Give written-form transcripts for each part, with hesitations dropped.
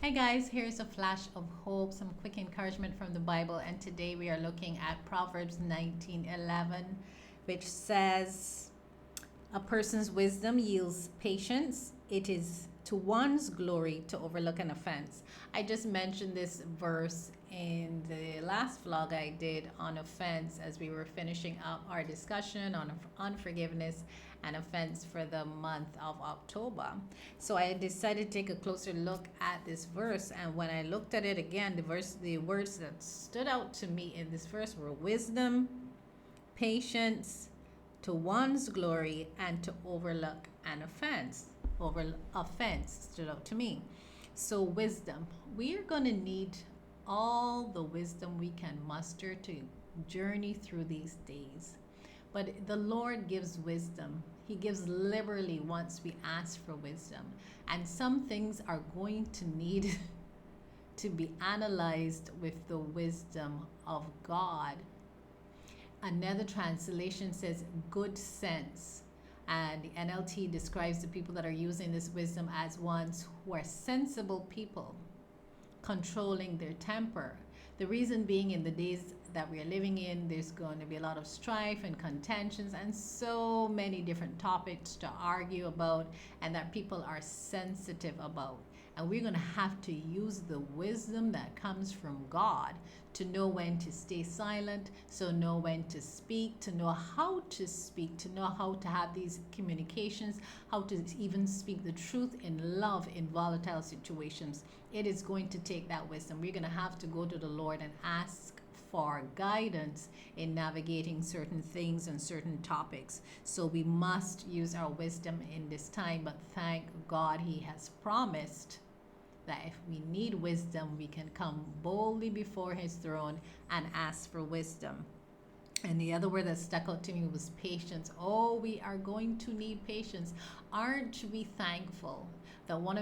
Hi guys, here's a flash of hope, some quick encouragement from the Bible, and today we are looking at Proverbs 19:11, which says, "A person's wisdom yields patience. It is to one's glory to overlook an offense." I just mentioned this verse in the last vlog I did on offense as we were finishing up our discussion on unforgiveness and offense for the month of October. So I decided to take a closer look at this verse, and when I looked at it again, the words that stood out to me in this verse were wisdom, patience, to one's glory, and to overlook an offense. Offense stood out to me. So wisdom, we are going to need all the wisdom we can muster to journey through these days. But the Lord gives wisdom. He gives liberally once we ask for wisdom. And some things are going to need to be analyzed with the wisdom of God. Another translation says good sense. And the NLT describes the people that are using this wisdom as ones who are sensible people, controlling their temper. The reason being, in the days that we are living in, there's going to be a lot of strife and contentions and so many different topics to argue about and that people are sensitive about. And we're going to have to use the wisdom that comes from God to know when to stay silent, so know when to speak, to know how to speak, to know how to have these communications, how to even speak the truth in love in volatile situations. It is going to take that wisdom. We're going to have to go to the Lord and ask for guidance in navigating certain things and certain topics. So we must use our wisdom in this time, but thank God He has promised that if we need wisdom, we can come boldly before His throne and ask for wisdom. And the other word that stuck out to me was patience. Oh, we are going to need patience. Aren't we thankful that one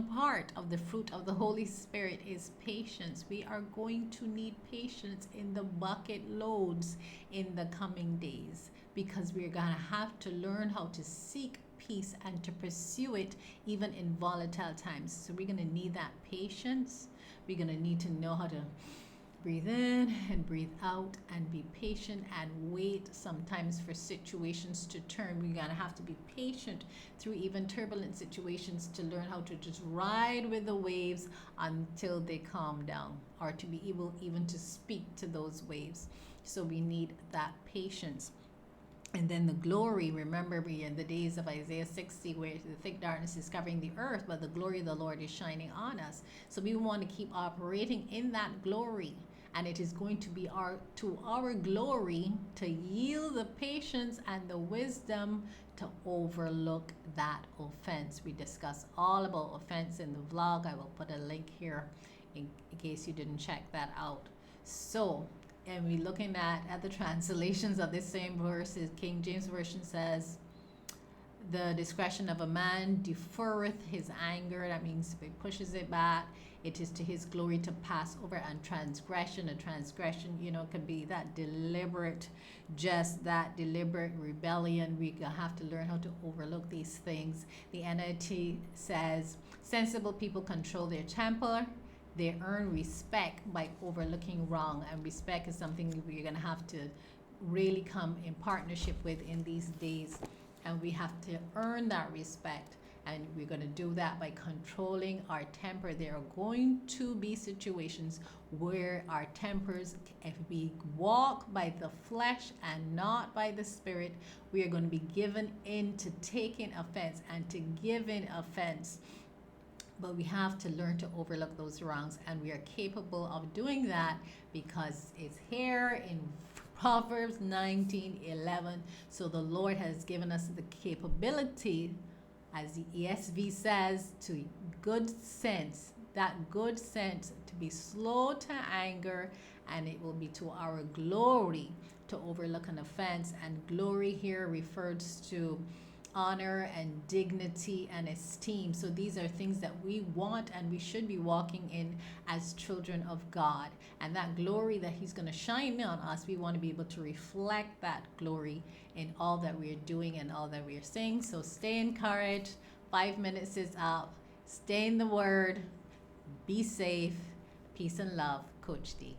part of the fruit of the Holy Spirit is patience? We are going to need patience in the bucket loads in the coming days because we're going to have to learn how to seek peace and to pursue it even in volatile times. So we're going to need that patience. We're going to need to know how to breathe in and breathe out and be patient and wait sometimes for situations to turn. We're going to have to be patient through even turbulent situations to learn how to just ride with the waves until they calm down, or to be able even to speak to those waves. So we need that patience. And then the glory, remember, we in the days of Isaiah 60 where the thick darkness is covering the earth, but the glory of the Lord is shining on us. So we want to keep operating in that glory. And it is going to be to our glory to yield the patience and the wisdom to overlook that offense. We discuss all about offense in the vlog. I will put a link here in case you didn't check that out. So, and we're looking at the translations of this same verse. King James Version says, "The discretion of a man deferreth his anger." That means he pushes it back. It is to his glory to pass over. And transgression, a transgression, could be that deliberate rebellion. We have to learn how to overlook these things. The NLT says, "Sensible people control their temper. They earn respect by overlooking wrong." And respect is something we're going to have to really come in partnership with in these days. And we have to earn that respect. And we're going to do that by controlling our temper. There are going to be situations where our tempers, if we walk by the flesh and not by the Spirit, we are going to be given in to taking offense and to giving offense. But we have to learn to overlook those wrongs, and we are capable of doing that because it's here in Proverbs 19:11. So the Lord has given us the capability, as the ESV says, to good sense, that good sense to be slow to anger, and it will be to our glory to overlook an offense. And glory here refers to honor and dignity and esteem. So these are things that we want and we should be walking in as children of God. And that glory that He's going to shine on us, we want to be able to reflect that glory in all that we're doing and all that we're saying. So stay encouraged. 5 minutes is up. Stay in the Word. Be safe. Peace and love. Coach D.